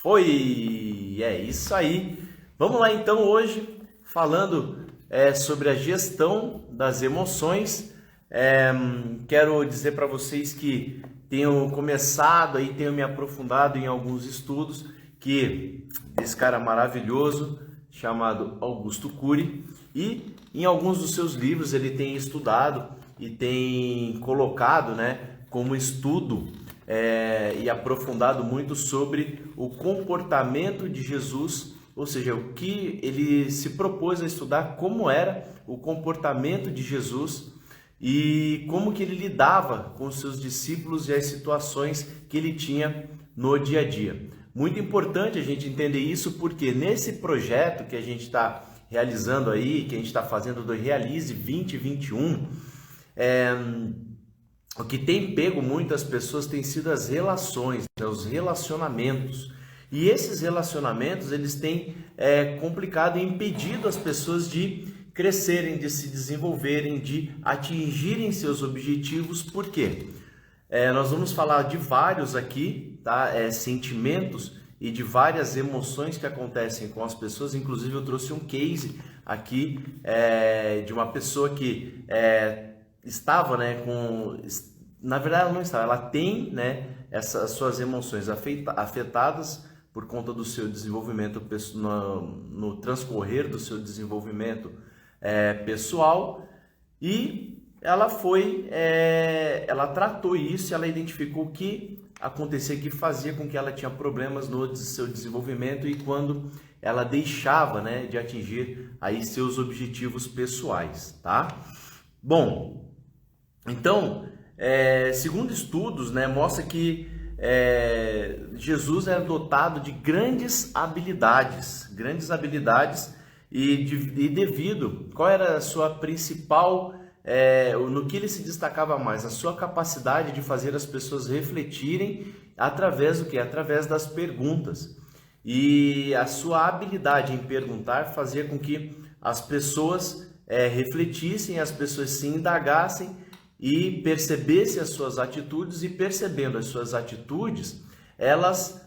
Oi, é isso aí. Vamos lá então hoje falando sobre a gestão das emoções. Quero dizer para vocês que tenho começado aí, tenho me aprofundado em alguns estudos que desse cara maravilhoso chamado Augusto Cury, e em alguns dos seus livros ele tem estudado e tem colocado, como estudo e aprofundado muito sobre o comportamento de Jesus, ou seja, o que ele se propôs a estudar, como era o comportamento de Jesus e como que ele lidava com os seus discípulos e as situações que ele tinha no dia a dia. Muito importante a gente entender isso, porque nesse projeto que a gente está realizando aí, que a gente está fazendo do Realize 2021, o que tem pego muitas pessoas tem sido as relações, os relacionamentos. E esses relacionamentos, eles têm complicado e impedido as pessoas de crescerem, de se desenvolverem, de atingirem seus objetivos. Por quê? Nós vamos falar de vários aqui, tá? Sentimentos e de várias emoções que acontecem com as pessoas. Inclusive eu trouxe um case aqui de uma pessoa que estava, na verdade ela não estava, ela tem, essas suas emoções afetadas por conta do seu desenvolvimento no transcorrer do seu desenvolvimento pessoal, e ela ela tratou isso, ela identificou o que acontecia, que fazia com que ela tinha problemas no seu desenvolvimento e quando ela deixava, de atingir aí seus objetivos pessoais, tá? Bom, então, segundo estudos, mostra que Jesus era dotado de grandes habilidades e devido, qual era a sua principal, no que ele se destacava mais? A sua capacidade de fazer as pessoas refletirem através do quê? Através das perguntas. E a sua habilidade em perguntar fazia com que as pessoas refletissem, as pessoas se indagassem e percebessem as suas atitudes, e percebendo as suas atitudes, elas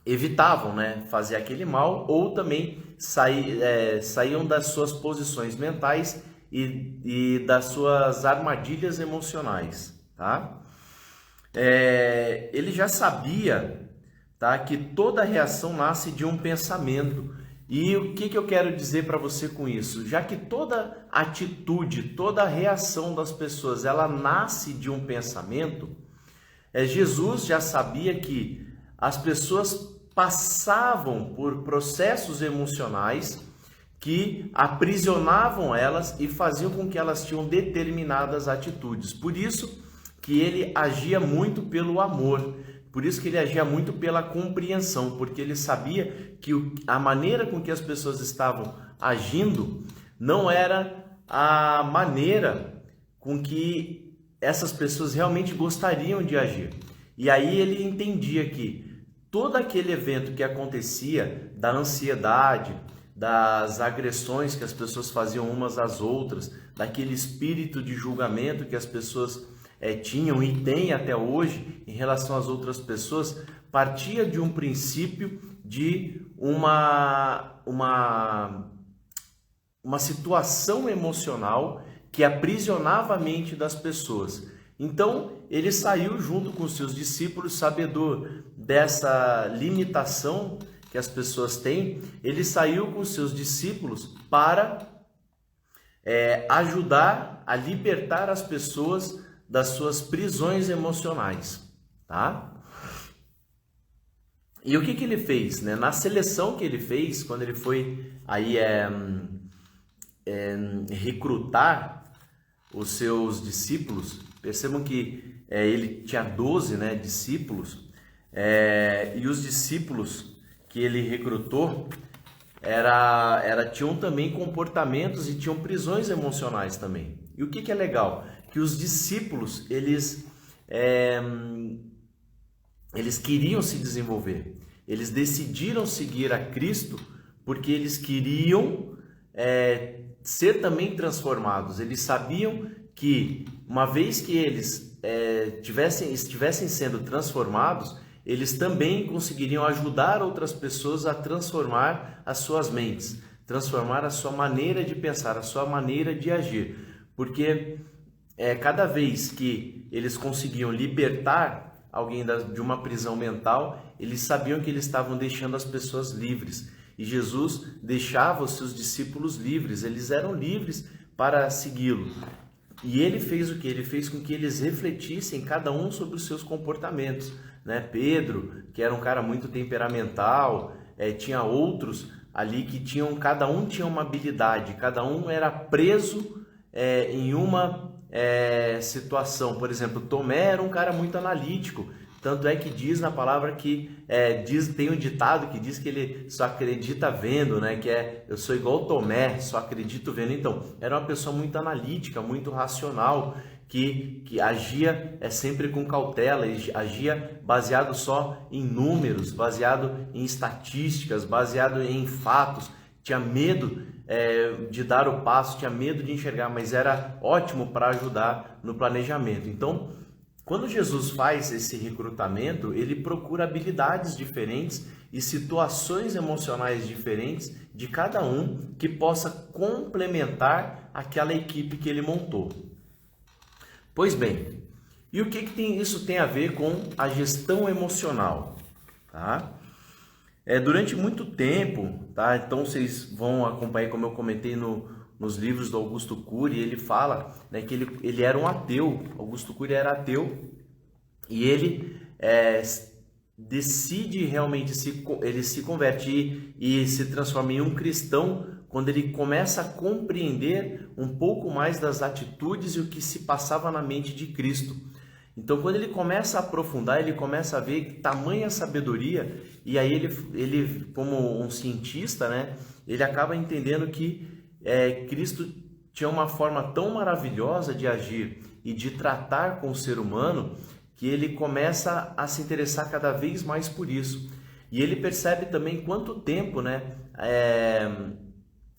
evitavam, fazer aquele mal, ou também saíam das suas posições mentais e das suas armadilhas emocionais, tá? Ele já sabia, tá, que toda reação nasce de um pensamento. E o que eu quero dizer para você com isso? Já que toda atitude, toda reação das pessoas, ela nasce de um pensamento, Jesus já sabia que as pessoas passavam por processos emocionais que aprisionavam elas e faziam com que elas tinham determinadas atitudes. Por isso que ele agia muito pelo amor. Por isso que ele agia muito pela compreensão, porque ele sabia que a maneira com que as pessoas estavam agindo não era a maneira com que essas pessoas realmente gostariam de agir. E aí ele entendia que todo aquele evento que acontecia, da ansiedade, das agressões que as pessoas faziam umas às outras, daquele espírito de julgamento que as pessoas tinham e têm até hoje em relação às outras pessoas, partia de um princípio de uma situação emocional que aprisionava a mente das pessoas. Então, ele saiu junto com seus discípulos, sabedor dessa limitação que as pessoas têm, ele saiu com seus discípulos para ajudar a libertar as pessoas das suas prisões emocionais, tá? E o que ele fez, Na seleção que ele fez, quando ele foi aí recrutar os seus discípulos, percebam que ele tinha 12, discípulos, e os discípulos que ele recrutou tinham também comportamentos e tinham prisões emocionais também. E o que é legal? Que os discípulos, eles queriam se desenvolver, eles decidiram seguir a Cristo porque eles queriam ser também transformados. Eles sabiam que uma vez que eles estivessem sendo transformados, eles também conseguiriam ajudar outras pessoas a transformar as suas mentes, transformar a sua maneira de pensar, a sua maneira de agir. Porque cada vez que eles conseguiam libertar alguém de uma prisão mental, eles sabiam que eles estavam deixando as pessoas livres. E Jesus deixava os seus discípulos livres, eles eram livres para segui-lo. E ele fez o que? Ele fez com que eles refletissem cada um sobre os seus comportamentos, né? Pedro, que era um cara muito temperamental, tinha outros ali que cada um tinha uma habilidade, cada um era preso em uma situação. Por exemplo, Tomé era um cara muito analítico, tanto é que diz na palavra que tem um ditado que diz que ele só acredita vendo, né? Que eu sou igual Tomé, só acredito vendo. Então, era uma pessoa muito analítica, muito racional, que agia sempre com cautela, agia baseado só em números, baseado em estatísticas, baseado em fatos. Tinha medo de dar o passo, tinha medo de enxergar, mas era ótimo para ajudar no planejamento. Então, quando Jesus faz esse recrutamento, ele procura habilidades diferentes e situações emocionais diferentes de cada um que possa complementar aquela equipe que ele montou. Pois bem, e o que isso tem a ver com a gestão emocional? Tá? Durante muito tempo, tá? Então vocês vão acompanhar, como eu comentei nos livros do Augusto Cury, ele fala, né, que ele era um ateu. Augusto Cury era ateu e ele decide realmente ele se convertir e se transforma em um cristão quando ele começa a compreender um pouco mais das atitudes e o que se passava na mente de Cristo. Então, quando ele começa a aprofundar, ele começa a ver tamanha sabedoria, e aí ele como um cientista, né, ele acaba entendendo que Cristo tinha uma forma tão maravilhosa de agir e de tratar com o ser humano, que ele começa a se interessar cada vez mais por isso. E ele percebe também quanto tempo, né,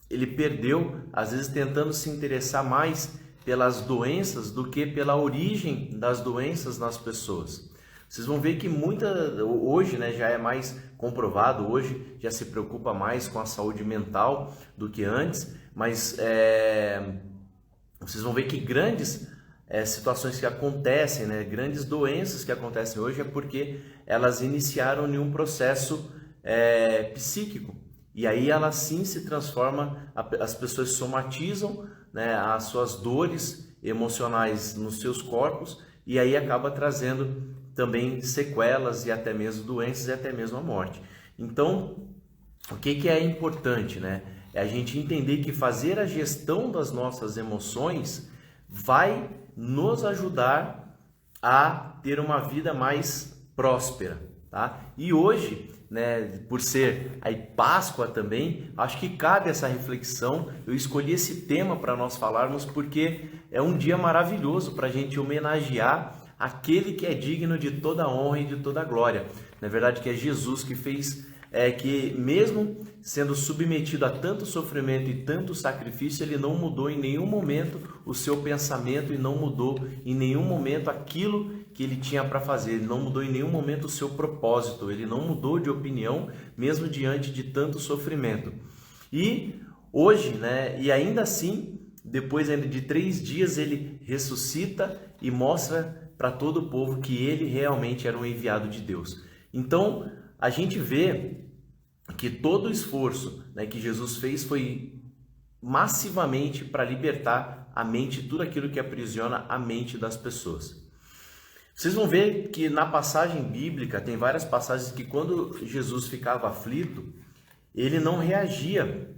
ele perdeu, às vezes tentando se interessar mais pelas doenças do que pela origem das doenças nas pessoas. Vocês vão ver que hoje, né, já é mais comprovado, hoje já se preocupa mais com a saúde mental do que antes, mas vocês vão ver que grandes situações que acontecem, né, grandes doenças que acontecem hoje é porque elas iniciaram em um processo psíquico. E aí ela sim se transforma, as pessoas somatizam, né, as suas dores emocionais nos seus corpos, e aí acaba trazendo também sequelas e até mesmo doenças e até mesmo a morte. Então, o que é importante, né? É a gente entender que fazer a gestão das nossas emoções vai nos ajudar a ter uma vida mais próspera, tá? E hoje, né, por ser aí Páscoa também, acho que cabe essa reflexão. Eu escolhi esse tema para nós falarmos porque é um dia maravilhoso para a gente homenagear aquele que é digno de toda honra e de toda glória. Na verdade, que é Jesus, que fez que mesmo sendo submetido a tanto sofrimento e tanto sacrifício, ele não mudou em nenhum momento o seu pensamento e não mudou em nenhum momento aquilo que ele tinha para fazer. Ele não mudou em nenhum momento o seu propósito, ele não mudou de opinião mesmo diante de tanto sofrimento. E hoje, né, e ainda assim, depois de 3 dias, ele ressuscita e mostra para todo o povo que ele realmente era um enviado de Deus. Então, a gente vê que todo o esforço, né, que Jesus fez foi massivamente para libertar a mente, tudo aquilo que aprisiona a mente das pessoas. Vocês vão ver que na passagem bíblica tem várias passagens que quando Jesus ficava aflito, ele não reagia,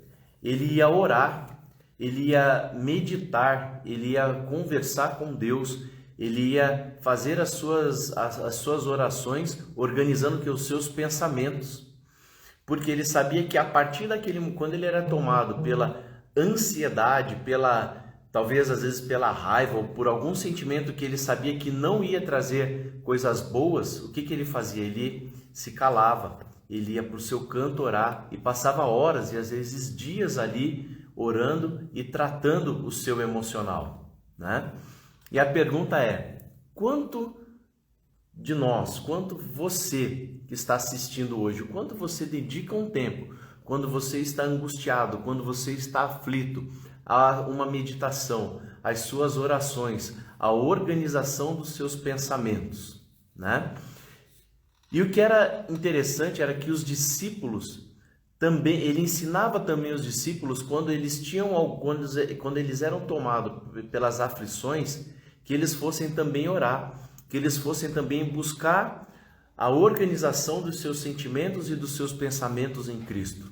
ele ia orar, ele ia meditar, ele ia conversar com Deus, ele ia fazer as suas orações organizando que os seus pensamentos, porque ele sabia que a partir quando ele era tomado pela ansiedade, talvez às vezes pela raiva ou por algum sentimento que ele sabia que não ia trazer coisas boas, o que ele fazia? Ele se calava, ele ia para o seu canto orar e passava horas e às vezes dias ali orando e tratando o seu emocional, né? E a pergunta é, quanto de nós, quanto você que está assistindo hoje, o quanto você dedica um tempo, quando você está angustiado, quando você está aflito, a uma meditação, as suas orações, a organização dos seus pensamentos, né? E o que era interessante era que os discípulos também, ele ensinava também os discípulos quando eles eram tomados pelas aflições, que eles fossem também orar, que eles fossem também buscar a organização dos seus sentimentos e dos seus pensamentos em Cristo.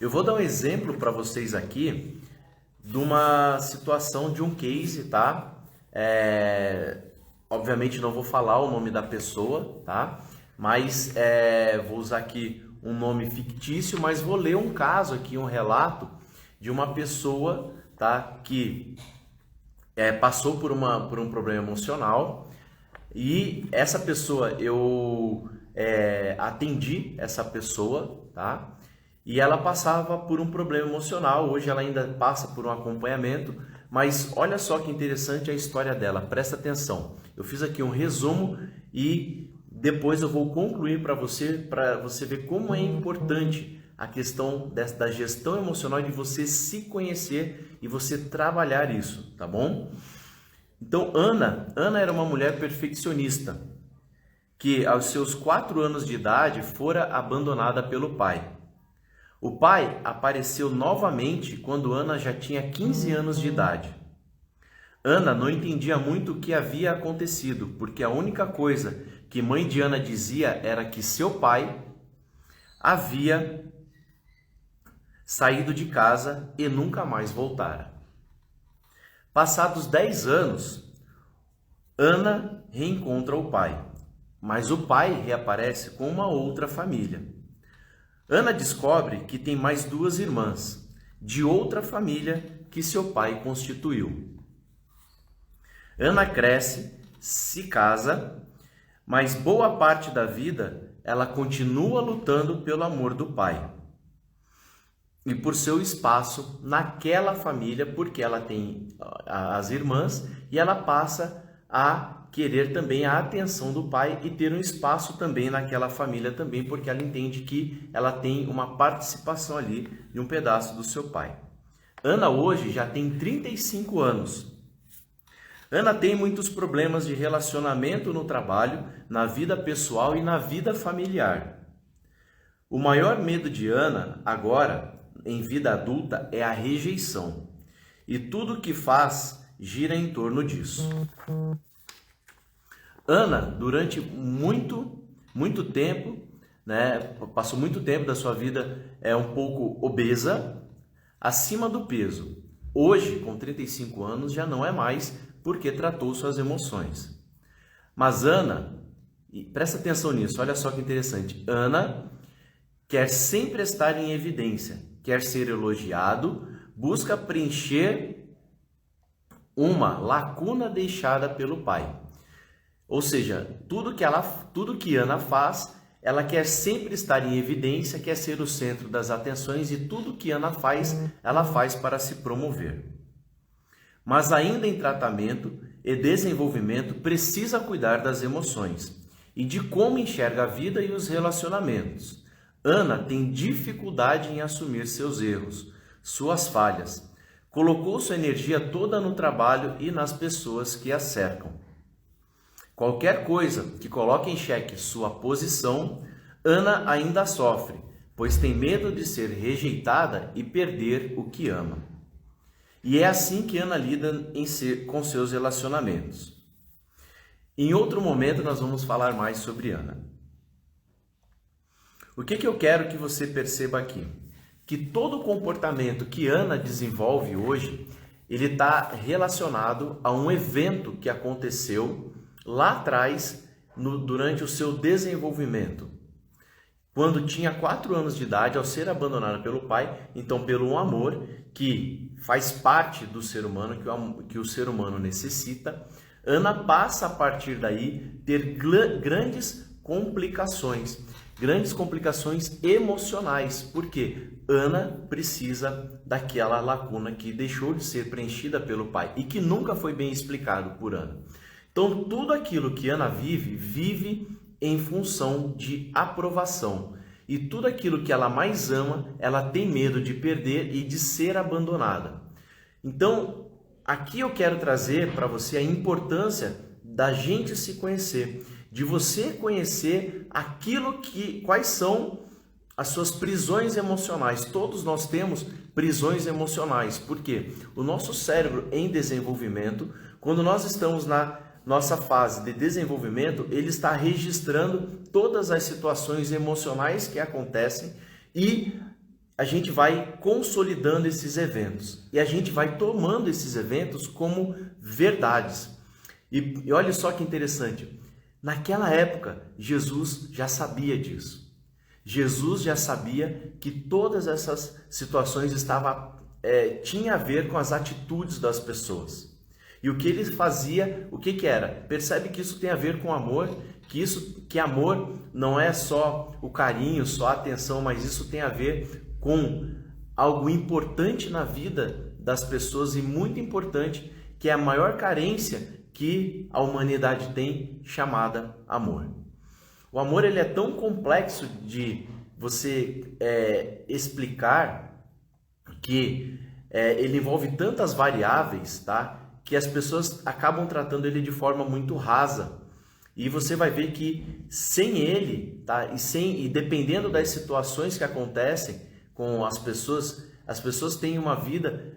Eu vou dar um exemplo para vocês aqui de uma situação, de um case, tá? Obviamente não vou falar o nome da pessoa, tá? Mas vou usar aqui um nome fictício, mas vou ler um caso aqui, um relato de uma pessoa, tá? Que passou por um problema emocional, e essa pessoa, eu atendi essa pessoa, tá? E ela passava por um problema emocional, hoje ela ainda passa por um acompanhamento, mas olha só que interessante a história dela, presta atenção. Eu fiz aqui um resumo e depois eu vou concluir para você ver como é importante a questão da gestão emocional, de você se conhecer e você trabalhar isso, tá bom? Então, Ana era uma mulher perfeccionista, que aos seus 4 anos de idade fora abandonada pelo pai. O pai apareceu novamente quando Ana já tinha 15 anos de idade. Ana não entendia muito o que havia acontecido, porque a única coisa que mãe de Ana dizia era que seu pai havia saído de casa e nunca mais voltara. Passados 10 anos, Ana reencontra o pai, mas o pai reaparece com uma outra família. Ana descobre que tem mais 2 irmãs, de outra família que seu pai constituiu. Ana cresce, se casa, mas boa parte da vida ela continua lutando pelo amor do pai e por seu espaço naquela família, porque ela tem as irmãs e ela passa a querer também a atenção do pai e ter um espaço também naquela família também, porque ela entende que ela tem uma participação ali de um pedaço do seu pai. Ana hoje já tem 35 anos. Ana tem muitos problemas de relacionamento no trabalho, na vida pessoal e na vida familiar. O maior medo de Ana agora, em vida adulta, é a rejeição. E tudo o que faz gira em torno disso. Ana, durante muito tempo, né, passou muito tempo da sua vida um pouco obesa, acima do peso. Hoje, com 35 anos, já não é mais, porque tratou suas emoções. Mas Ana, e presta atenção nisso, olha só que interessante, Ana quer sempre estar em evidência, quer ser elogiado, busca preencher uma lacuna deixada pelo pai. Ou seja, tudo que Ana faz, ela quer sempre estar em evidência, quer ser o centro das atenções, e tudo que Ana faz, ela faz para se promover. Mas ainda em tratamento e desenvolvimento, precisa cuidar das emoções e de como enxerga a vida e os relacionamentos. Ana tem dificuldade em assumir seus erros, suas falhas. Colocou sua energia toda no trabalho e nas pessoas que a cercam. Qualquer coisa que coloque em xeque sua posição, Ana ainda sofre, pois tem medo de ser rejeitada e perder o que ama. E é assim que Ana lida com seus relacionamentos. Em outro momento nós vamos falar mais sobre Ana. O que eu quero que você perceba aqui? Que todo o comportamento que Ana desenvolve hoje, ele está relacionado a um evento que aconteceu lá atrás, durante o seu desenvolvimento. Quando tinha 4 anos de idade, ao ser abandonada pelo pai, então pelo um amor que faz parte do ser humano, que o ser humano necessita, Ana passa a partir daí ter grandes complicações emocionais, porque Ana precisa daquela lacuna que deixou de ser preenchida pelo pai e que nunca foi bem explicado por Ana. Então, tudo aquilo que Ana vive, vive em função de aprovação. E tudo aquilo que ela mais ama, ela tem medo de perder e de ser abandonada. Então, aqui eu quero trazer para você a importância da gente se conhecer, de você conhecer quais são as suas prisões emocionais. Todos nós temos prisões emocionais, porque o nosso cérebro em desenvolvimento, quando nós estamos na nossa fase de desenvolvimento, ele está registrando todas as situações emocionais que acontecem e a gente vai consolidando esses eventos e a gente vai tomando esses eventos como verdades. E olha só que interessante, naquela época Jesus já sabia disso. Jesus já sabia que todas essas situações tinha a ver com as atitudes das pessoas. E o que ele fazia, o que era? Percebe que isso tem a ver com amor, que amor não é só o carinho, só a atenção, mas isso tem a ver com algo importante na vida das pessoas e muito importante, que é a maior carência que a humanidade tem, chamada amor. O amor ele é tão complexo de você explicar, que ele envolve tantas variáveis, tá? Que as pessoas acabam tratando ele de forma muito rasa. E você vai ver que sem ele, tá? E dependendo das situações que acontecem com as pessoas têm uma vida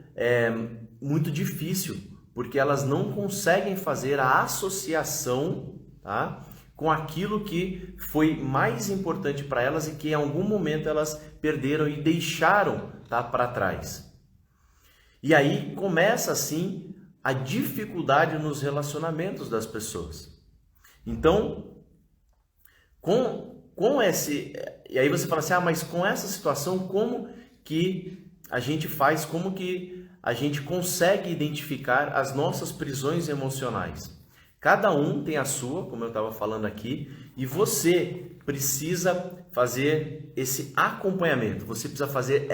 muito difícil, porque elas não conseguem fazer a associação, tá? Com aquilo que foi mais importante para elas e que em algum momento elas perderam e deixaram, tá, para trás. E aí começa assim a dificuldade nos relacionamentos das pessoas. Então, e aí você fala assim, mas com essa situação, como que a gente faz, como que a gente consegue identificar as nossas prisões emocionais? Cada um tem a sua, como eu estava falando aqui, e você precisa fazer esse acompanhamento, você precisa fazer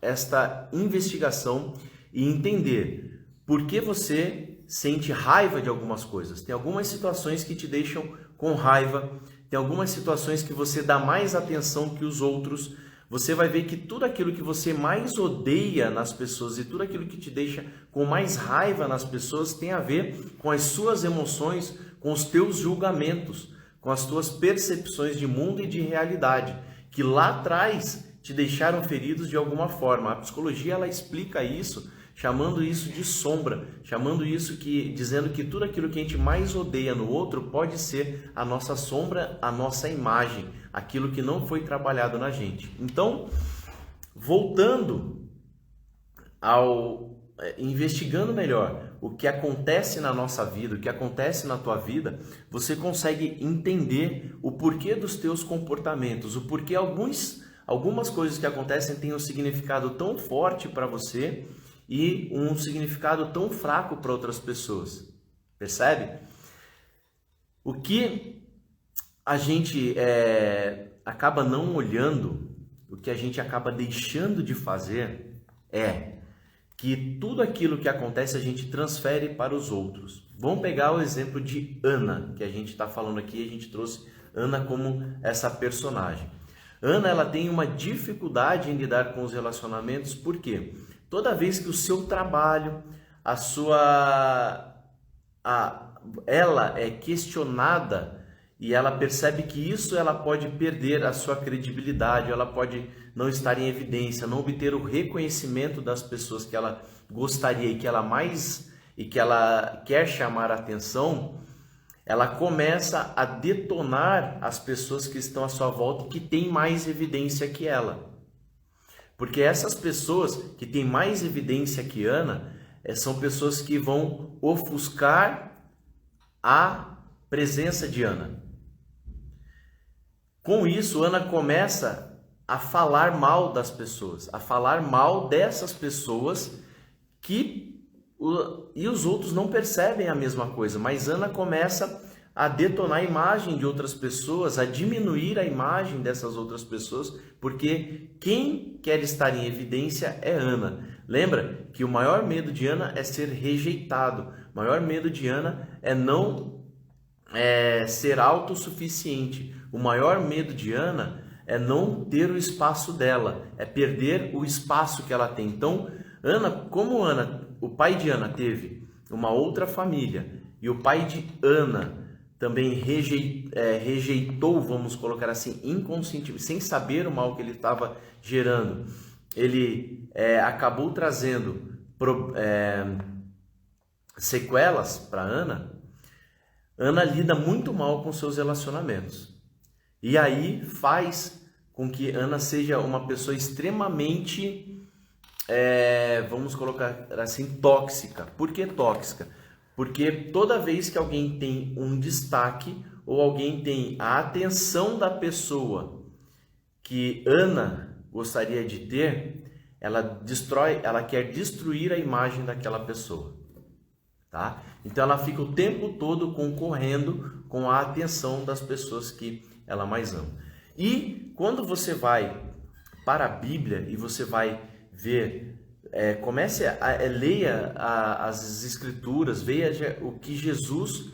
esta investigação e entender por que você sente raiva de algumas coisas. Tem algumas situações que te deixam com raiva, tem algumas situações que você dá mais atenção que os outros. Você vai ver que tudo aquilo que você mais odeia nas pessoas e tudo aquilo que te deixa com mais raiva nas pessoas tem a ver com as suas emoções, com os teus julgamentos, com as tuas percepções de mundo e de realidade, que lá atrás te deixaram feridos de alguma forma. A psicologia ela explica isso, chamando isso de sombra, dizendo que tudo aquilo que a gente mais odeia no outro pode ser a nossa sombra, a nossa imagem, aquilo que não foi trabalhado na gente. Então, voltando investigando melhor o que acontece na nossa vida, o que acontece na tua vida, você consegue entender o porquê dos teus comportamentos, o porquê algumas coisas que acontecem têm um significado tão forte para você e um significado tão fraco para outras pessoas. Percebe? O que a gente acaba não olhando, o que a gente acaba deixando de fazer é que tudo aquilo que acontece a gente transfere para os outros. Vamos pegar o exemplo de Ana, que a gente está falando aqui, a gente trouxe Ana como essa personagem. Ana ela tem uma dificuldade em lidar com os relacionamentos, por quê? Toda vez que o seu trabalho, ela é questionada e ela percebe que isso ela pode perder a sua credibilidade, ela pode não estar em evidência, não obter o reconhecimento das pessoas que ela gostaria e que ela quer chamar a atenção, ela começa a detonar as pessoas que estão à sua volta e que têm mais evidência que ela. Porque essas pessoas que têm mais evidência que Ana são pessoas que vão ofuscar a presença de Ana. Com isso, Ana começa a falar mal das pessoas, a falar mal dessas pessoas e os outros não percebem a mesma coisa, mas Ana começa a detonar a imagem de outras pessoas, a diminuir a imagem dessas outras pessoas, porque quem quer estar em evidência é Ana. Lembra que o maior medo de Ana é ser rejeitado, O maior medo de Ana é não ser autossuficiente. O maior medo de Ana é não ter o espaço dela, é perder o espaço que ela tem. Então, o pai de Ana teve uma outra família e o pai de Ana também rejeitou, vamos colocar assim, inconscientemente, sem saber o mal que ele estava gerando, ele acabou trazendo sequelas para Ana. Ana lida muito mal com seus relacionamentos. E aí faz com que Ana seja uma pessoa extremamente, vamos colocar assim, tóxica. Por que tóxica? Porque toda vez que alguém tem um destaque ou alguém tem a atenção da pessoa que Ana gostaria de ter, ela quer destruir a imagem daquela pessoa, tá? Então ela fica o tempo todo concorrendo com a atenção das pessoas que ela mais ama. E quando você vai para a Bíblia e você vai ver, leia as Escrituras, veja o que Jesus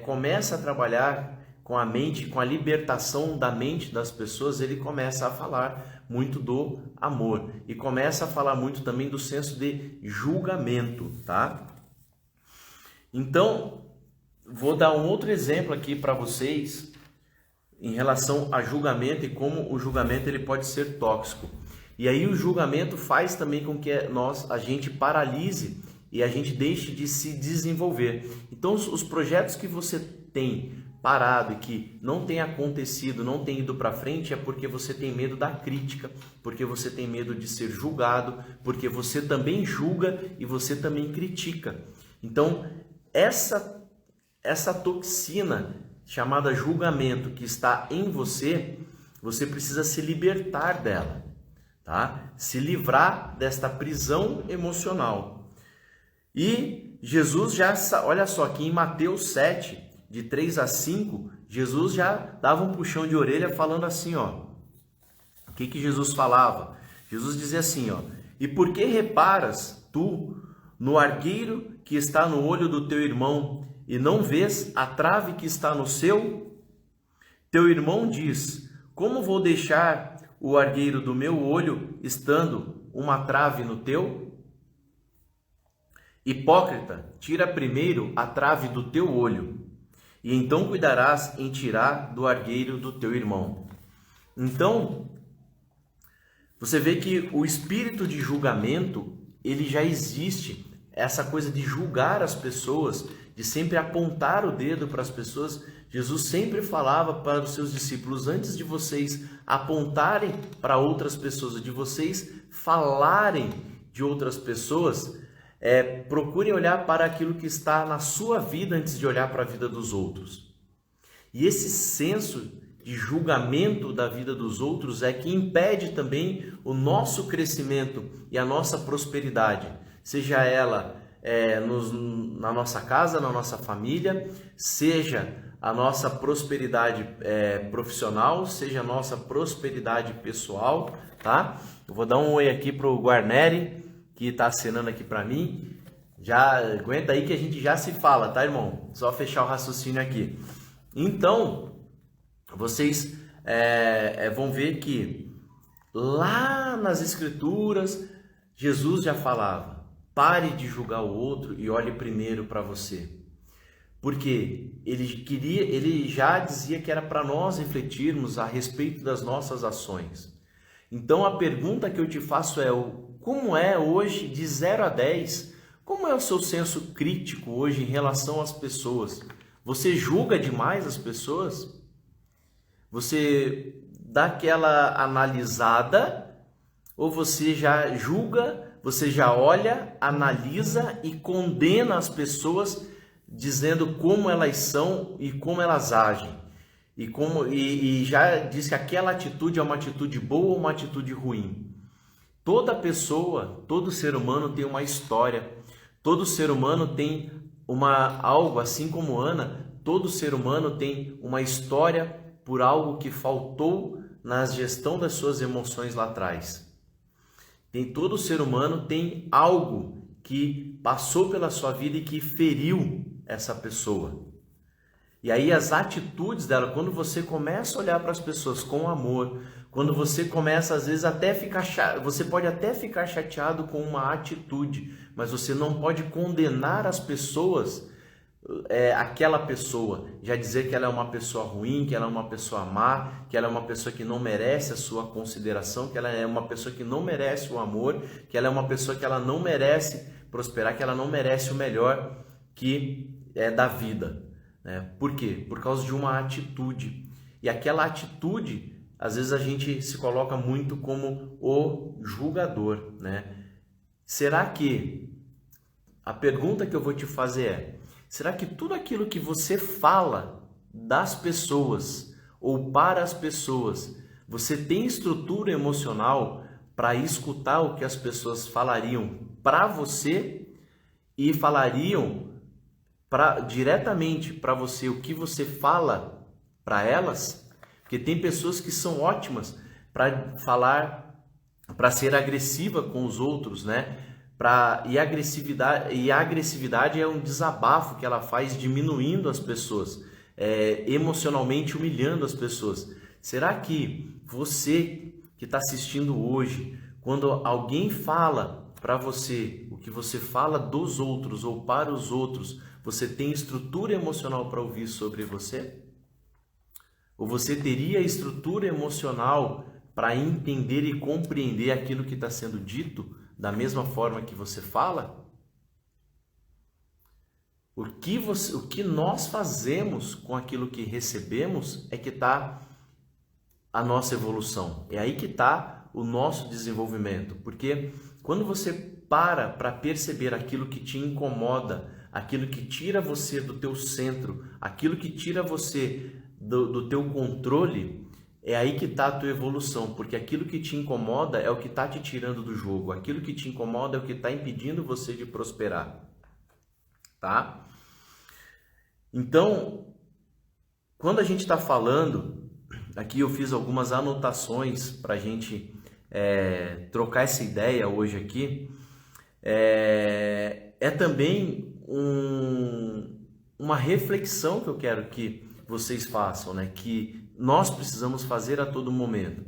começa a trabalhar com a mente, com a libertação da mente das pessoas. Ele começa a falar muito do amor e começa a falar muito também do senso de julgamento, tá? Então, vou dar um outro exemplo aqui para vocês em relação a julgamento e como o julgamento ele pode ser tóxico. E aí o julgamento faz também com que a gente paralise e a gente deixe de se desenvolver. Então, os projetos que você tem parado e que não tem acontecido, não tem ido para frente, é porque você tem medo da crítica, porque você tem medo de ser julgado, porque você também julga e você também critica. Então, essa toxina chamada julgamento que está em você, você precisa se libertar dela, tá? Se livrar desta prisão emocional. E Jesus olha só, aqui em Mateus 7, de 3 a 5, Jesus já dava um puxão de orelha falando assim, ó. O que Jesus falava? Jesus dizia assim, ó: "E por que reparas tu no argueiro que está no olho do teu irmão e não vês a trave que está no seu? Teu irmão diz: como vou deixar o argueiro do meu olho estando uma trave no teu? Hipócrita, tira primeiro a trave do teu olho, e então cuidarás em tirar do argueiro do teu irmão." Então, você vê que o espírito de julgamento, ele já existe. Essa coisa de julgar as pessoas, de sempre apontar o dedo para as pessoas. Jesus sempre falava para os seus discípulos: antes de vocês apontarem para outras pessoas, de vocês falarem de outras pessoas, procurem olhar para aquilo que está na sua vida antes de olhar para a vida dos outros. E esse senso de julgamento da vida dos outros é que impede também o nosso crescimento e a nossa prosperidade, seja ela na nossa casa, na nossa família, seja a nossa prosperidade profissional, seja a nossa prosperidade pessoal, tá? Eu vou dar um oi aqui para o Guarneri, que está acenando aqui para mim. Já aguenta aí que a gente já se fala, tá, irmão? Só fechar o raciocínio aqui. Então, vocês vão ver que lá nas Escrituras, Jesus já falava: pare de julgar o outro e olhe primeiro para você. Porque ele já dizia que era para nós refletirmos a respeito das nossas ações. Então a pergunta que eu te faço é: como é hoje, de 0 a 10, como é o seu senso crítico hoje em relação às pessoas? Você julga demais as pessoas? Você dá aquela analisada? Ou você já julga, você já olha, analisa e condena as pessoas, dizendo como elas são e como elas agem? E já diz que aquela atitude é uma atitude boa ou uma atitude ruim? Toda pessoa, todo ser humano tem uma história. Todo ser humano tem algo, assim como Ana, todo ser humano tem uma história por algo que faltou na gestão das suas emoções lá atrás. Todo ser humano tem algo que passou pela sua vida e que feriu essa pessoa. E aí as atitudes dela, quando você começa a olhar para as pessoas com amor, quando você começa às vezes até ficar você pode até ficar chateado com uma atitude, mas você não pode condenar as pessoas, aquela pessoa, já dizer que ela é uma pessoa ruim, que ela é uma pessoa má, que ela é uma pessoa que não merece a sua consideração, que ela é uma pessoa que não merece o amor, que ela é uma pessoa que ela não merece prosperar, que ela não merece o melhor que é da vida. Por quê? Por causa de uma atitude. E aquela atitude, às vezes a gente se coloca muito como o julgador, né? Será que, a pergunta que eu vou te fazer é, será que tudo aquilo que você fala das pessoas ou para as pessoas, você tem estrutura emocional para escutar o que as pessoas falariam para você e falariam diretamente para você o que você fala para elas? Porque tem pessoas que são ótimas para falar, para ser agressiva com os outros, né? E a agressividade é um desabafo que ela faz, diminuindo as pessoas, emocionalmente humilhando as pessoas. Será que você que está assistindo hoje, quando alguém fala para você o que você fala dos outros ou para os outros, você tem estrutura emocional para ouvir sobre você? Ou você teria estrutura emocional para entender e compreender aquilo que está sendo dito da mesma forma que você fala? O que nós fazemos com aquilo que recebemos é que está a nossa evolução. É aí que está o nosso desenvolvimento. Porque quando você para perceber aquilo que te incomoda, aquilo que tira você do teu centro, aquilo que tira você do teu controle, é aí que está a tua evolução, porque aquilo que te incomoda é o que está te tirando do jogo, aquilo que te incomoda é o que está impedindo você de prosperar, tá? Então, quando a gente está falando, aqui eu fiz algumas anotações para a gente trocar essa ideia hoje aqui, também uma reflexão que eu quero que vocês façam, né? Que nós precisamos fazer a todo momento.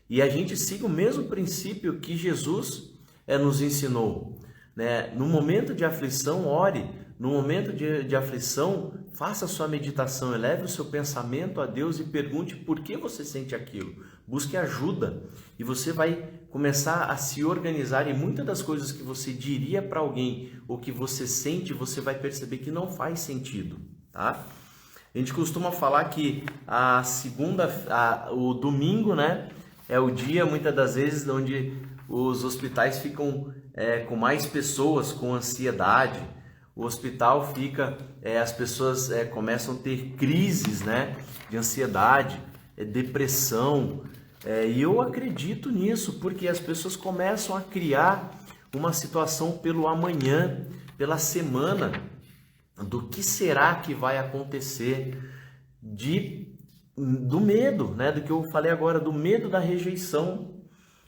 E a gente siga o mesmo princípio que Jesus nos ensinou, né? No momento de aflição, ore. No momento de aflição, faça a sua meditação, eleve o seu pensamento a Deus e pergunte por que você sente aquilo. Busque ajuda e você vai começar a se organizar, e muitas das coisas que você diria para alguém ou que você sente, você vai perceber que não faz sentido, tá? A gente costuma falar que o domingo, né, é o dia, muitas das vezes, onde os hospitais ficam com mais pessoas com ansiedade. O hospital fica, as pessoas começam a ter crises, né, de ansiedade, depressão, e eu acredito nisso, porque as pessoas começam a criar uma situação pelo amanhã, pela semana, do que será que vai acontecer, do medo, né, do que eu falei agora, do medo da rejeição.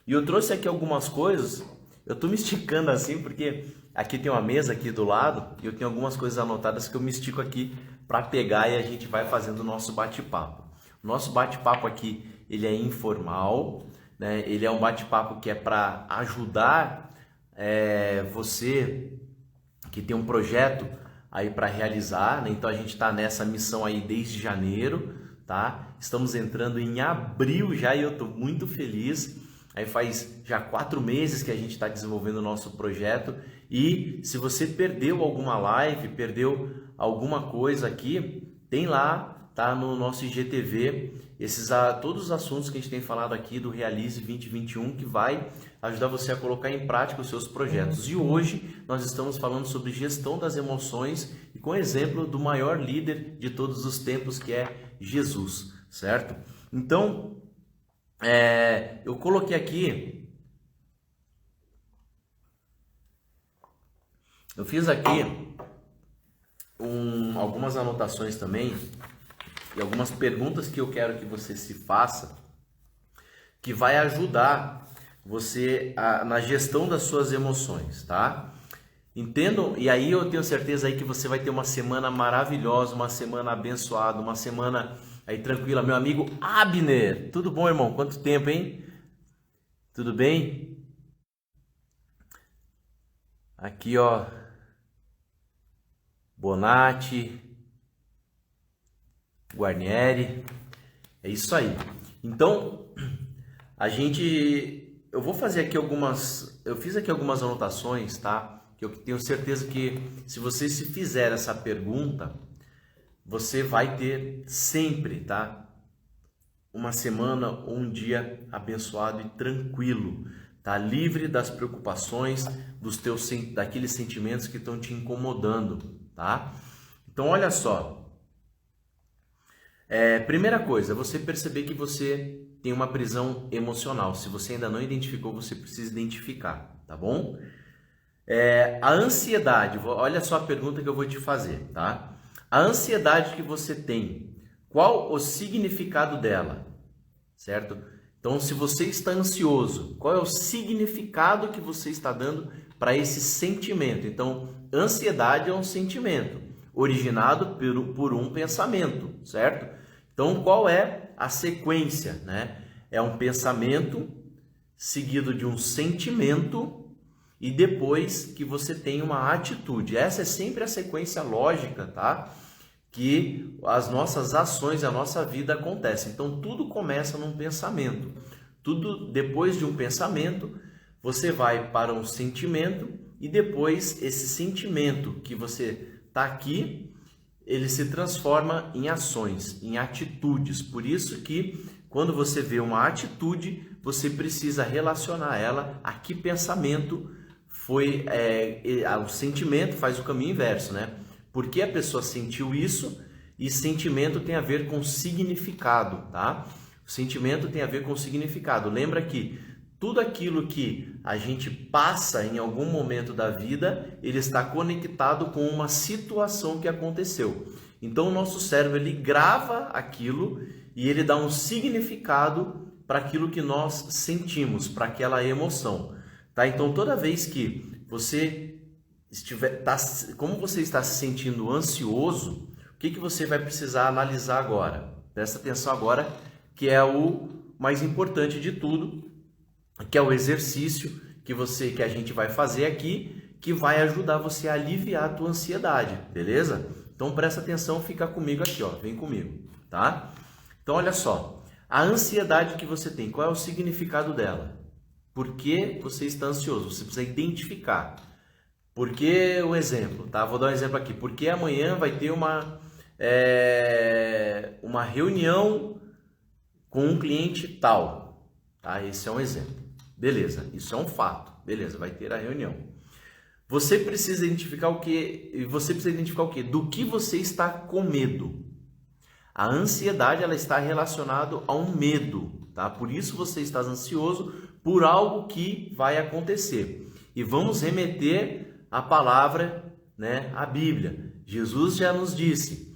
E eu trouxe aqui algumas coisas, eu estou me esticando assim, porque aqui tem uma mesa aqui do lado, e eu tenho algumas coisas anotadas que eu me estico aqui para pegar e a gente vai fazendo o nosso bate-papo. O nosso bate-papo aqui, ele é informal, né? Ele é um bate-papo que é para ajudar você que tem um projeto aí para realizar, né? Então a gente está nessa missão aí desde janeiro, tá? Estamos entrando em abril já e eu estou muito feliz. Aí faz já 4 meses que a gente está desenvolvendo o nosso projeto. E se você perdeu alguma live, perdeu alguma coisa aqui, tem lá, tá, no nosso IGTV, todos os assuntos que a gente tem falado aqui do Realize 2021, que vai ajudar você a colocar em prática os seus projetos. E hoje nós estamos falando sobre gestão das emoções e com exemplo do maior líder de todos os tempos, que é Jesus, certo? Então, eu coloquei aqui, eu fiz aqui algumas anotações também e algumas perguntas que eu quero que você se faça, que vai ajudar você na gestão das suas emoções, tá? Entendam? E aí eu tenho certeza aí que você vai ter uma semana maravilhosa, uma semana abençoada, uma semana aí tranquila. Meu amigo Abner, tudo bom, irmão? Quanto tempo, hein? Tudo bem? Aqui, ó, Bonatti, Guarnieri, é isso aí. Então, eu vou fazer aqui eu fiz aqui algumas anotações, tá? Que eu tenho certeza que se você se fizer essa pergunta, você vai ter sempre, tá? Uma semana ou um dia abençoado e tranquilo, tá? Livre das preocupações, daqueles sentimentos que estão te incomodando, tá? Então, olha só. Primeira coisa, você perceber que você tem uma prisão emocional. Se você ainda não identificou, você precisa identificar, tá bom? A ansiedade, olha só a pergunta que eu vou te fazer, tá? A ansiedade que você tem, qual o significado dela, certo? Então, se você está ansioso, qual é o significado que você está dando para esse sentimento? Então, ansiedade é um sentimento originado por um pensamento, certo? Então, qual é a sequência, né? É um pensamento seguido de um sentimento e depois que você tem uma atitude. Essa é sempre a sequência lógica, tá? Que as nossas ações, a nossa vida acontece. Então, tudo começa num pensamento. Tudo depois de um pensamento, você vai para um sentimento e depois esse sentimento que você está aqui, ele se transforma em ações, em atitudes. Por isso que quando você vê uma atitude, você precisa relacionar ela a que pensamento foi. O sentimento faz o caminho inverso, né? Porque a pessoa sentiu isso, e sentimento tem a ver com significado, tá? O sentimento tem a ver com significado. Lembra que tudo aquilo que a gente passa em algum momento da vida, ele está conectado com uma situação que aconteceu. Então o nosso cérebro, ele grava aquilo e ele dá um significado para aquilo que nós sentimos, para aquela emoção, tá? Então toda vez que você como você está se sentindo ansioso, o que você vai precisar analisar agora? Presta atenção agora, que é o mais importante de tudo, que é o exercício que a gente vai fazer aqui, que vai ajudar você a aliviar a tua ansiedade, beleza? Então presta atenção, fica comigo aqui, ó, vem comigo, tá? Então olha só, a ansiedade que você tem, qual é o significado dela? Por que você está ansioso? Você precisa identificar. Porque o exemplo, tá? Vou dar um exemplo aqui. Porque amanhã vai ter uma reunião com um cliente tal, tá? Esse é um exemplo. Beleza, isso é um fato. Beleza, vai ter a reunião. Você precisa identificar o quê? Você precisa identificar o quê? Do que você está com medo. A ansiedade, ela está relacionada a um medo, tá? Por isso você está ansioso por algo que vai acontecer. E vamos remeter a palavra, né, a Bíblia. Jesus já nos disse: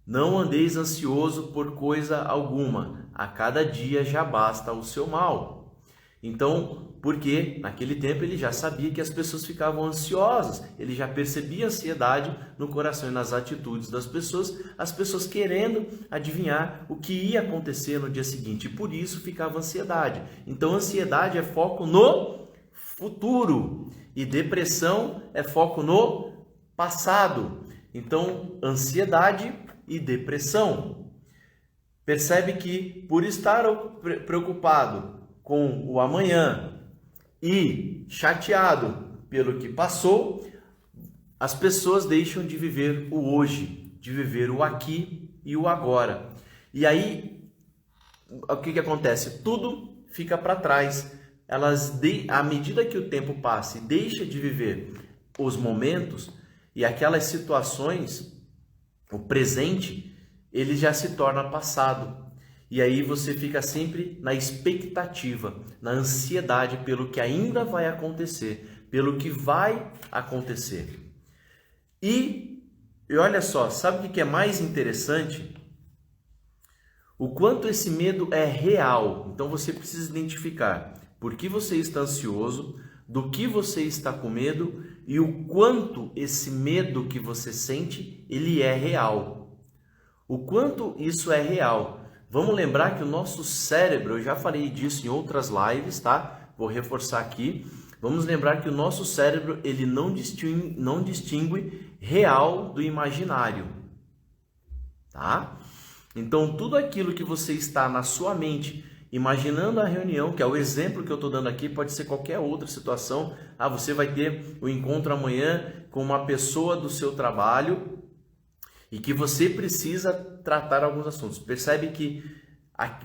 não andeis ansioso por coisa alguma, a cada dia já basta o seu mal. Então, porque naquele tempo ele já sabia que as pessoas ficavam ansiosas, ele já percebia a ansiedade no coração e nas atitudes das pessoas, as pessoas querendo adivinhar o que ia acontecer no dia seguinte, e por isso ficava ansiedade. Então, ansiedade é foco no futuro. E depressão é foco no passado. Então, ansiedade e depressão. Percebe que por estar preocupado com o amanhã e chateado pelo que passou, as pessoas deixam de viver o hoje, de viver o aqui e o agora. E aí, o que acontece? Tudo fica para trás. À medida que o tempo passa e deixa de viver os momentos e aquelas situações, o presente, ele já se torna passado. E aí você fica sempre na expectativa, na ansiedade pelo que ainda vai acontecer, pelo que vai acontecer. E olha só, sabe o que é mais interessante? O quanto esse medo é real. Então você precisa identificar por que você está ansioso, do que você está com medo e o quanto esse medo que você sente, ele é real. O quanto isso é real. Vamos lembrar que o nosso cérebro, eu já falei disso em outras lives, tá? Vou reforçar aqui. Vamos lembrar que o nosso cérebro, ele não distingue real do imaginário, tá? Então, tudo aquilo que você está na sua mente, imaginando a reunião, que é o exemplo que eu estou dando aqui, pode ser qualquer outra situação. Ah, você vai ter o encontro amanhã com uma pessoa do seu trabalho e que você precisa tratar alguns assuntos. Percebe que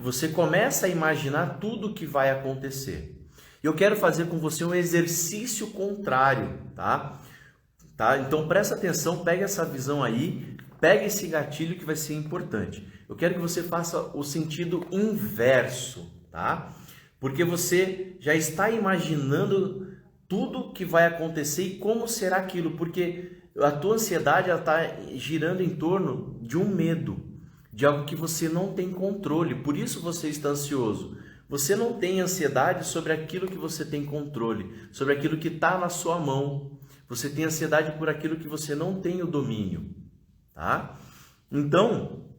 você começa a imaginar tudo o que vai acontecer. Eu quero fazer com você um exercício contrário, tá? Então presta atenção, pega essa visão aí, pega esse gatilho que vai ser importante. Eu quero que você faça o sentido inverso, tá? Porque você já está imaginando tudo que vai acontecer e como será aquilo, porque a tua ansiedade está girando em torno de um medo, de algo que você não tem controle, por isso você está ansioso. Você não tem ansiedade sobre aquilo que você tem controle, sobre aquilo que está na sua mão. Você tem ansiedade por aquilo que você não tem o domínio, tá? Então,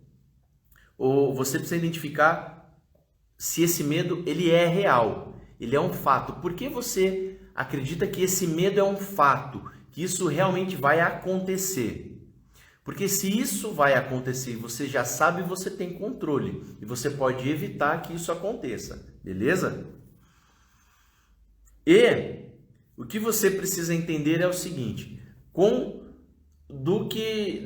você precisa identificar se esse medo ele é real, ele é um fato. Por que você acredita que esse medo é um fato, que isso realmente vai acontecer? Porque se isso vai acontecer, você já sabe, você tem controle e você pode evitar que isso aconteça, beleza? E o que você precisa entender é o seguinte: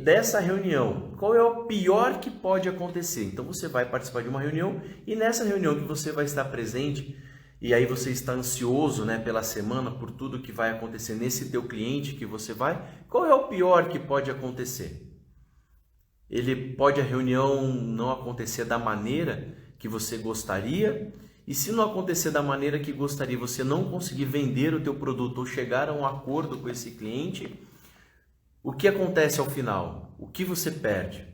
dessa reunião, qual é o pior que pode acontecer? Então você vai participar de uma reunião e nessa reunião que você vai estar presente e aí você está ansioso, né, pela semana, por tudo que vai acontecer nesse teu cliente que você vai, qual é o pior que pode acontecer? A reunião não acontecer da maneira que você gostaria, e se não acontecer da maneira que gostaria, você não conseguir vender o teu produto ou chegar a um acordo com esse cliente, o que acontece ao final? O que você perde?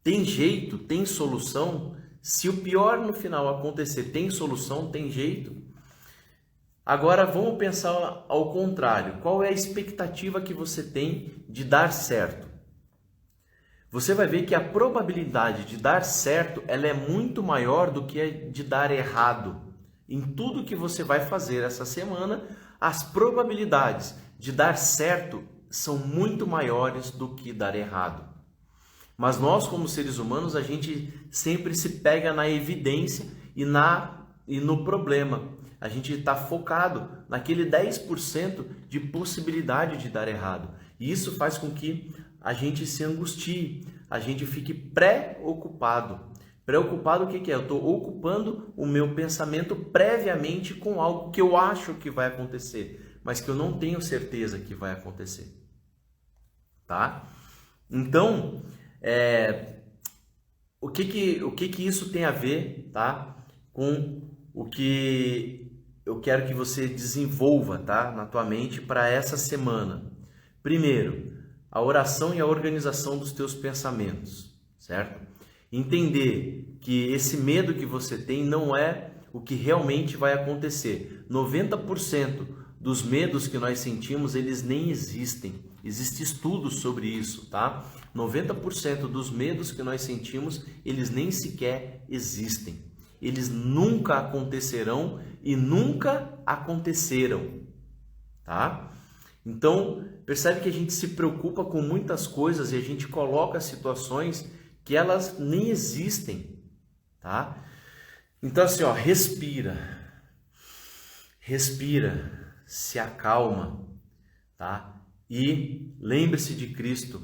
Tem jeito? Tem solução? Se o pior no final acontecer, tem solução? Tem jeito? Agora vamos pensar ao contrário. Qual é a expectativa que você tem de dar certo? Você vai ver que a probabilidade de dar certo ela é muito maior do que a de dar errado. Em tudo que você vai fazer essa semana, as probabilidades de dar certo são muito maiores do que dar errado. Mas nós, como seres humanos, a gente sempre se pega na evidência e no problema. A gente está focado naquele 10% de possibilidade de dar errado. E isso faz com que a gente se angustie, a gente fique preocupado. Preocupado o que é? Eu estou ocupando o meu pensamento previamente com algo que eu acho que vai acontecer, mas que eu não tenho certeza que vai acontecer. Tá? Então, o que isso tem a ver, tá, com o que eu quero que você desenvolva, tá, na tua mente para essa semana? Primeiro, a oração e a organização dos teus pensamentos, certo? Entender que esse medo que você tem não é o que realmente vai acontecer. 90% dos medos que nós sentimos, eles nem existem. Existem estudos sobre isso, tá? 90% dos medos que nós sentimos, eles nem sequer existem. Eles nunca acontecerão e nunca aconteceram, tá? Então, percebe que a gente se preocupa com muitas coisas e a gente coloca situações que elas nem existem, tá? Então assim, ó, respira, se acalma, tá? E lembre-se de Cristo,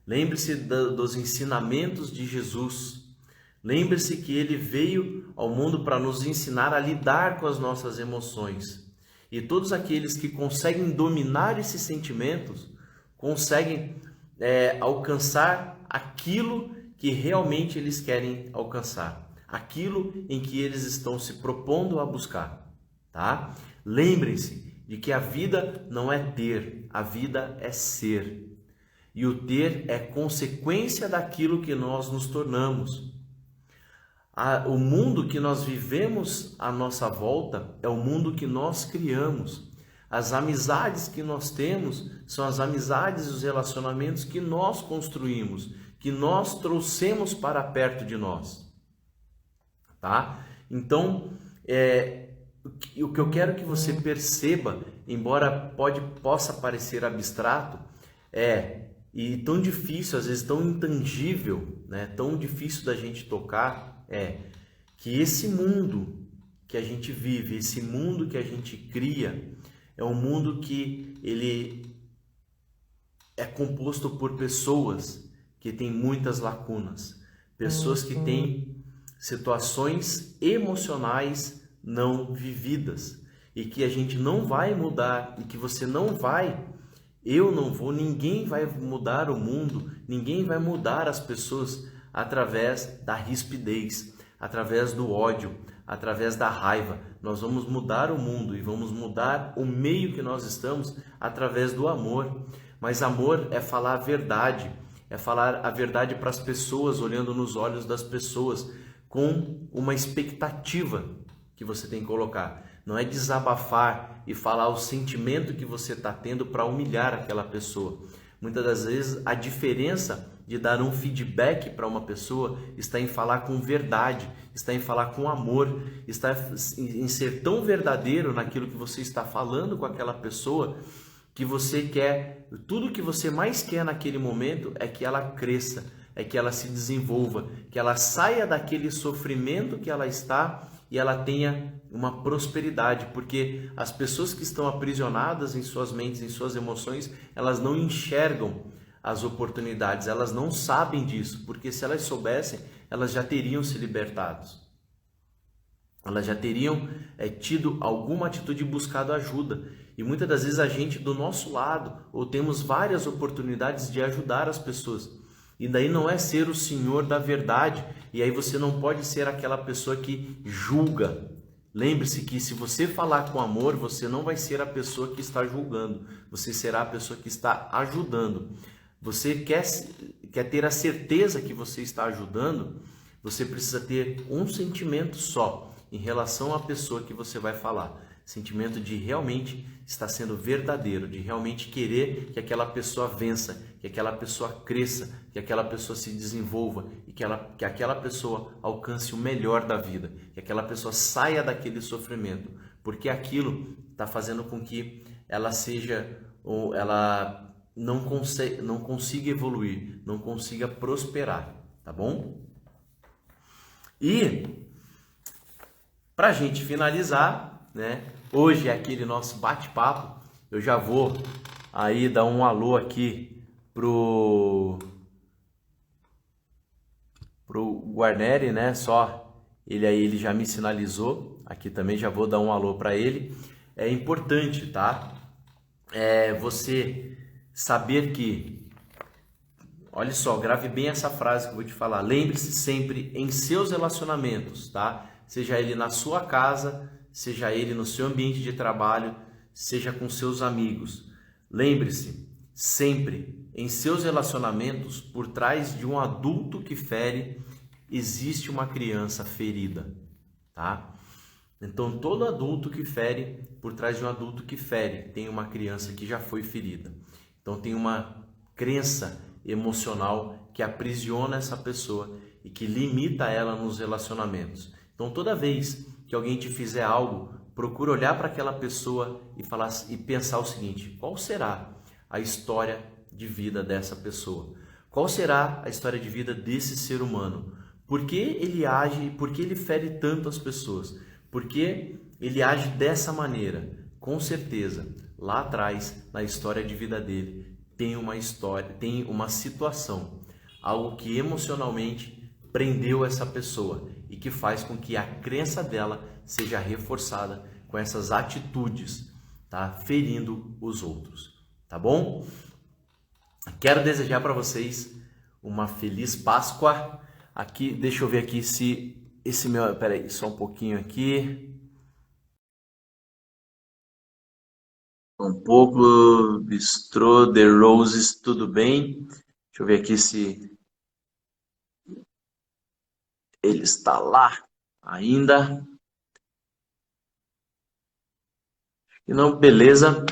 lembre-se dos ensinamentos de Jesus, lembre-se que Ele veio ao mundo para nos ensinar a lidar com as nossas emoções. E todos aqueles que conseguem dominar esses sentimentos, conseguem alcançar aquilo que realmente eles querem alcançar, aquilo em que eles estão se propondo a buscar, tá? Lembrem-se de que a vida não é ter, a vida é ser. E o ter é consequência daquilo que nós nos tornamos. O mundo que nós vivemos à nossa volta é o mundo que nós criamos. As amizades que nós temos são as amizades e os relacionamentos que nós construímos, que nós trouxemos para perto de nós, tá? Então, o que eu quero que você perceba, embora possa parecer abstrato, e tão difícil, às vezes tão intangível, né? Tão difícil da gente tocar, que esse mundo que a gente vive, esse mundo que a gente cria, é um mundo que ele é composto por pessoas que têm muitas lacunas, pessoas que têm situações emocionais não vividas e que a gente não vai mudar e que você não vai, eu não vou, ninguém vai mudar o mundo, ninguém vai mudar as pessoas através da rispidez, através do ódio, através da raiva. Nós vamos mudar o mundo e vamos mudar o meio que nós estamos através do amor. Mas amor é falar a verdade, é falar a verdade para as pessoas, olhando nos olhos das pessoas, com uma expectativa que você tem que colocar. Não é desabafar e falar o sentimento que você está tendo para humilhar aquela pessoa. Muitas das vezes a diferença de dar um feedback para uma pessoa está em falar com verdade, está em falar com amor, está em ser tão verdadeiro naquilo que você está falando com aquela pessoa, que você quer, tudo que você mais quer naquele momento é que ela cresça, é que ela se desenvolva, que ela saia daquele sofrimento que ela está e ela tenha uma prosperidade, porque as pessoas que estão aprisionadas em suas mentes, em suas emoções, elas não enxergam as oportunidades, elas não sabem disso, porque se elas soubessem, elas já teriam se libertado. Elas já teriam tido alguma atitude e buscado ajuda. E muitas das vezes a gente do nosso lado, ou temos várias oportunidades de ajudar as pessoas. E daí não é ser o senhor da verdade, e aí você não pode ser aquela pessoa que julga. Lembre-se que se você falar com amor, você não vai ser a pessoa que está julgando, você será a pessoa que está ajudando. Você quer ter a certeza que você está ajudando, você precisa ter um sentimento só em relação à pessoa que você vai falar. Sentimento de realmente estar sendo verdadeiro, de realmente querer que aquela pessoa vença, que aquela pessoa cresça, que aquela pessoa se desenvolva e que aquela pessoa alcance o melhor da vida, que aquela pessoa saia daquele sofrimento, porque aquilo está fazendo com que ela não consiga evoluir, não consiga prosperar, tá bom? E para a gente finalizar, né? Hoje é aquele nosso bate-papo. Eu já vou aí dar um alô aqui pro Guarneri, né? Só ele aí, ele já me sinalizou. Aqui também já vou dar um alô para ele. É importante, tá? Você saber que, olha só, grave bem essa frase que eu vou te falar. Lembre-se sempre em seus relacionamentos, tá? Seja ele na sua casa, seja ele no seu ambiente de trabalho, seja com seus amigos. Lembre-se sempre em seus relacionamentos, por trás de um adulto que fere, existe uma criança ferida, tá? Então, todo adulto que fere, por trás de um adulto que fere, tem uma criança que já foi ferida. Então, tem uma crença emocional que aprisiona essa pessoa e que limita ela nos relacionamentos. Então, toda vez que alguém te fizer algo, procura olhar para aquela pessoa e pensar o seguinte: qual será a história de vida dessa pessoa? Qual será a história de vida desse ser humano? Por que ele age, por que ele fere tanto as pessoas? Por que ele age dessa maneira? Com certeza, lá atrás, na história de vida dele, tem uma história, tem uma situação, algo que emocionalmente prendeu essa pessoa e que faz com que a crença dela seja reforçada com essas atitudes, tá? Ferindo os outros, tá bom? Quero desejar para vocês uma feliz Páscoa. Aqui, deixa eu ver aqui se esse meu, peraí, só um pouquinho aqui. Um pouco, Bistrô, The Roses, tudo bem? Deixa eu ver aqui se ele está lá ainda. E não, beleza.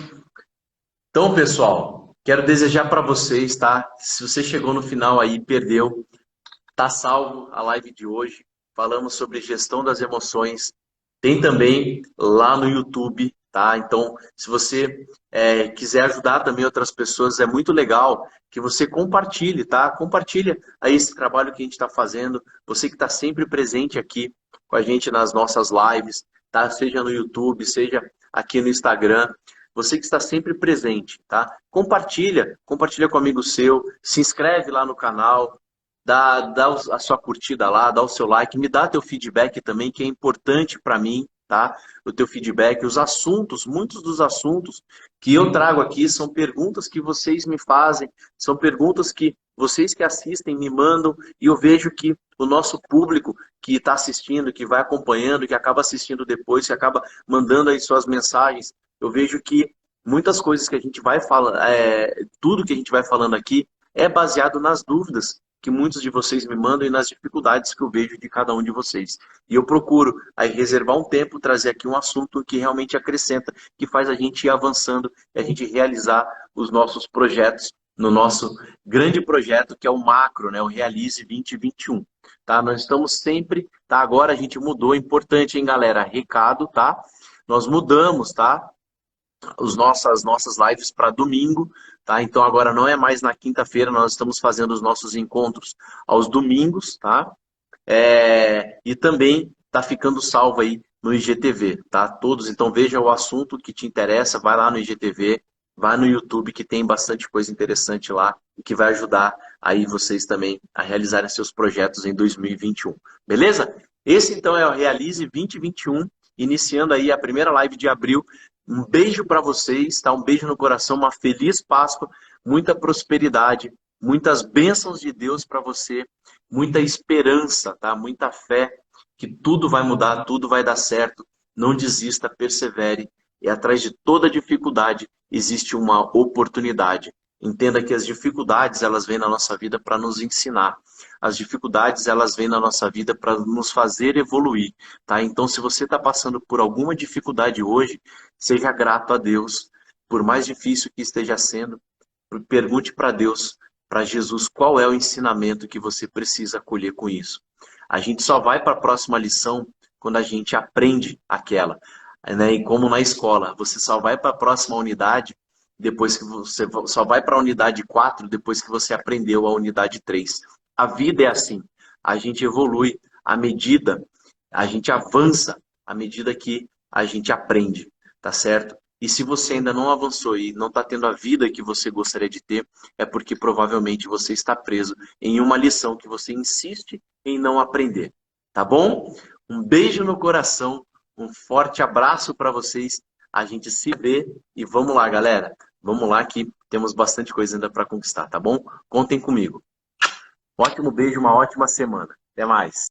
Então, pessoal, quero desejar para vocês, tá? Se você chegou no final aí e perdeu, tá salvo a live de hoje. Falamos sobre gestão das emoções. Tem também lá no YouTube, tá? Então, se você quiser ajudar também outras pessoas, é muito legal que você compartilhe, tá? Compartilha aí esse trabalho que a gente está fazendo. Você que está sempre presente aqui com a gente nas nossas lives, tá? Seja no YouTube, seja aqui no Instagram. Você que está sempre presente, tá? Compartilha com um amigo seu, se inscreve lá no canal, dá a sua curtida lá, dá o seu like, me dá teu feedback também, que é importante para mim, tá? O teu feedback, os assuntos, muitos dos assuntos que eu trago aqui são perguntas que vocês me fazem, são perguntas que vocês que assistem me mandam, e eu vejo que o nosso público que está assistindo, que vai acompanhando, que acaba assistindo depois, que acaba mandando aí suas mensagens, eu vejo que muitas coisas que a gente vai falando, tudo que a gente vai falando aqui é baseado nas dúvidas que muitos de vocês me mandam e nas dificuldades que eu vejo de cada um de vocês. E eu procuro aí reservar um tempo, trazer aqui um assunto que realmente acrescenta, que faz a gente ir avançando e a gente realizar os nossos projetos no nosso grande projeto que é o macro, né, o Realize 2021. Tá? Nós estamos sempre, tá? Agora a gente mudou, importante, hein, galera? Recado, tá? Nós mudamos, tá? As nossas lives para domingo, tá? Então agora não é mais na quinta-feira, nós estamos fazendo os nossos encontros aos domingos, tá? E também tá ficando salvo aí no IGTV, tá? Todos, então veja o assunto que te interessa, vai lá no IGTV, vai no YouTube que tem bastante coisa interessante lá e que vai ajudar aí vocês também a realizarem seus projetos em 2021. Beleza? Esse então é o Realize 2021, iniciando aí a primeira live de abril. Um beijo para vocês, tá? Um beijo no coração, uma feliz Páscoa, muita prosperidade, muitas bênçãos de Deus para você, muita esperança, tá? Muita fé que tudo vai mudar, tudo vai dar certo. Não desista, persevere. E atrás de toda dificuldade existe uma oportunidade. Entenda que as dificuldades, elas vêm na nossa vida para nos ensinar. As dificuldades, elas vêm na nossa vida para nos fazer evoluir, tá? Então, se você está passando por alguma dificuldade hoje, seja grato a Deus. Por mais difícil que esteja sendo, pergunte para Deus, para Jesus, qual é o ensinamento que você precisa colher com isso. A gente só vai para a próxima lição quando a gente aprende aquela. Né? E como na escola, você só vai para a próxima unidade depois que você só vai para a unidade 4 depois que você aprendeu a unidade 3. A vida é assim. A gente evolui à medida, a gente avança à medida que a gente aprende, tá certo? E se você ainda não avançou e não está tendo a vida que você gostaria de ter, é porque provavelmente você está preso em uma lição que você insiste em não aprender. Tá bom? Um beijo no coração, um forte abraço para vocês. A gente se vê e vamos lá, galera. Vamos lá que temos bastante coisa ainda para conquistar, tá bom? Contem comigo. Um ótimo beijo, uma ótima semana. Até mais.